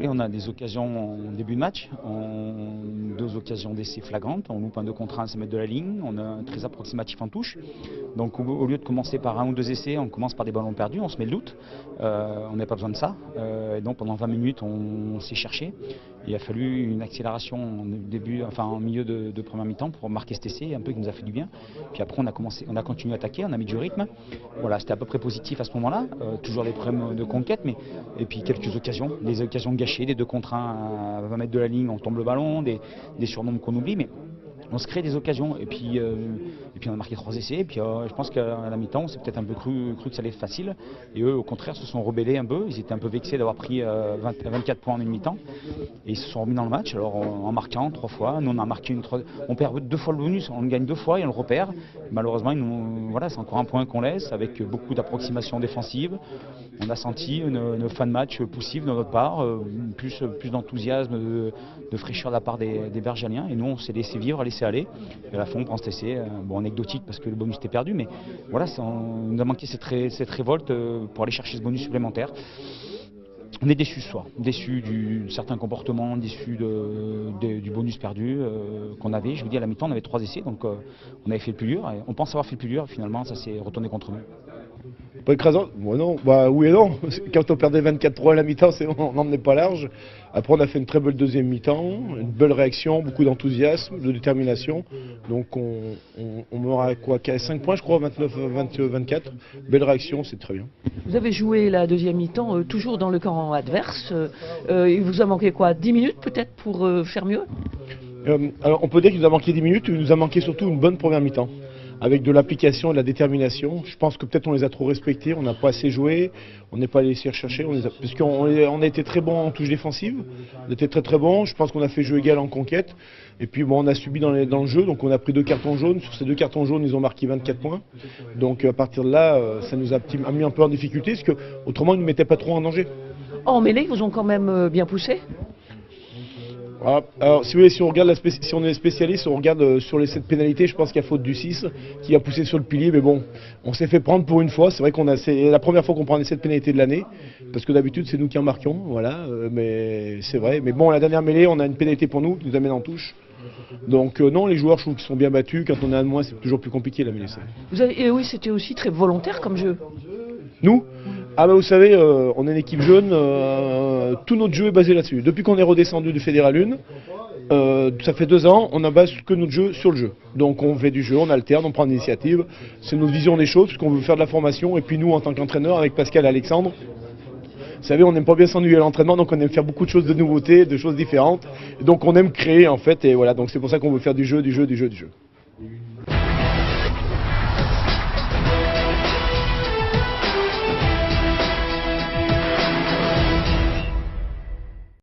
On a des occasions en début de match, deux occasions d'essai flagrantes, on loupe un 2 contre 1 à 5 mètres de la ligne, on a un très approximatif en touche. Donc au lieu de commencer par un ou deux essais, on commence par des ballons perdus, on se met le doute, on n'a pas besoin de ça. Et donc pendant 20 minutes on s'est cherché. Il a fallu une accélération en milieu de première mi-temps pour marquer cet essai, un peu qui nous a fait du bien. Puis après on a continué à attaquer, on a mis du rythme. Voilà, c'était à peu près positif à ce moment-là, toujours des problèmes de conquête, et puis quelques occasions, des occasions gâchées, des 2 contre 1 à 20 mètres de la ligne, on tombe le ballon, des surnoms qu'on oublie, mais on se crée des occasions. Et puis on a marqué 3 essais, et puis je pense qu'à la mi-temps on s'est peut-être un peu cru que ça allait être facile, et eux au contraire se sont rebellés un peu, ils étaient un peu vexés d'avoir pris 24 points en une mi-temps, et ils se sont remis dans le match, alors en marquant 3 fois, nous on a marqué on perd 2 fois le bonus, on gagne 2 fois et on le repère, malheureusement voilà, c'est encore un point qu'on laisse, avec beaucoup d'approximations défensives. On a senti une fin de match poussive de notre part, plus d'enthousiasme, de fraîcheur de la part des Bergaliens, et nous on s'est laissé vivre, laissé aller, et à la fin on prend cet essai, anecdotique parce que le bonus était perdu, mais voilà, on nous a manqué cette révolte pour aller chercher ce bonus supplémentaire. On est déçus ce soir, déçus de certains comportements, déçus du bonus perdu qu'on avait. Je vous dis, à la mi-temps on avait 3 essais, donc on avait fait le plus dur, et on pense avoir fait le plus dur, et finalement ça s'est retourné contre nous. Pas écrasant? Bon, non. Oui et non. Quand on perdait 24-3 à la mi-temps, on n'emmenait pas large. Après, on a fait une très belle deuxième mi-temps, une belle réaction, beaucoup d'enthousiasme, de détermination. Donc on aura quoi, 5 points, je crois, 29-24. Belle réaction, c'est très bien. Vous avez joué la deuxième mi-temps toujours dans le camp adverse. Il vous a manqué quoi, 10 minutes peut-être pour faire mieux? Alors on peut dire qu'il nous a manqué 10 minutes, il nous a manqué surtout une bonne première mi-temps, avec de l'application et de la détermination. Je pense que peut-être on les a trop respectés, on n'a pas assez joué, on n'est pas allé les rechercher, puisqu'on a été très bon en touche défensive, on était très bon, je pense qu'on a fait jeu égal en conquête, et puis bon, on a subi dans le jeu, donc on a pris 2 cartons jaunes, sur ces 2 cartons jaunes ils ont marqué 24 points, donc à partir de là, ça nous a mis un peu en difficulté, parce qu'autrement ils ne nous mettaient pas trop en danger. En mêlée, ils vous ont quand même bien poussé? Alors si vous voulez, si on est spécialiste, on regarde sur les 7 pénalités, je pense qu'il y a faute du 6 qui a poussé sur le pilier, mais bon, on s'est fait prendre pour une fois, c'est vrai c'est la première fois qu'on prend les 7 pénalités de l'année, parce que d'habitude c'est nous qui en marquions, voilà, mais c'est vrai, mais bon, la dernière mêlée, on a une pénalité pour nous, qui nous amène en touche. Donc non, les joueurs je trouve qu'ils sont bien battus, quand on a un de moins c'est toujours plus compliqué la mêlée. Et oui, c'était aussi très volontaire comme jeu. Nous? Vous savez, on est une équipe jeune, tout notre jeu est basé là-dessus. Depuis qu'on est redescendu du Fédéral 1, ça fait 2 ans, on ne base que notre jeu sur le jeu. Donc on fait du jeu, on alterne, on prend l'initiative. C'est notre vision des choses, puisqu'on veut faire de la formation. Et puis nous, en tant qu'entraîneur, avec Pascal et Alexandre, vous savez, on n'aime pas bien s'ennuyer à l'entraînement, donc on aime faire beaucoup de choses de nouveautés, de choses différentes. Et donc on aime créer en fait, et voilà, donc c'est pour ça qu'on veut faire du jeu.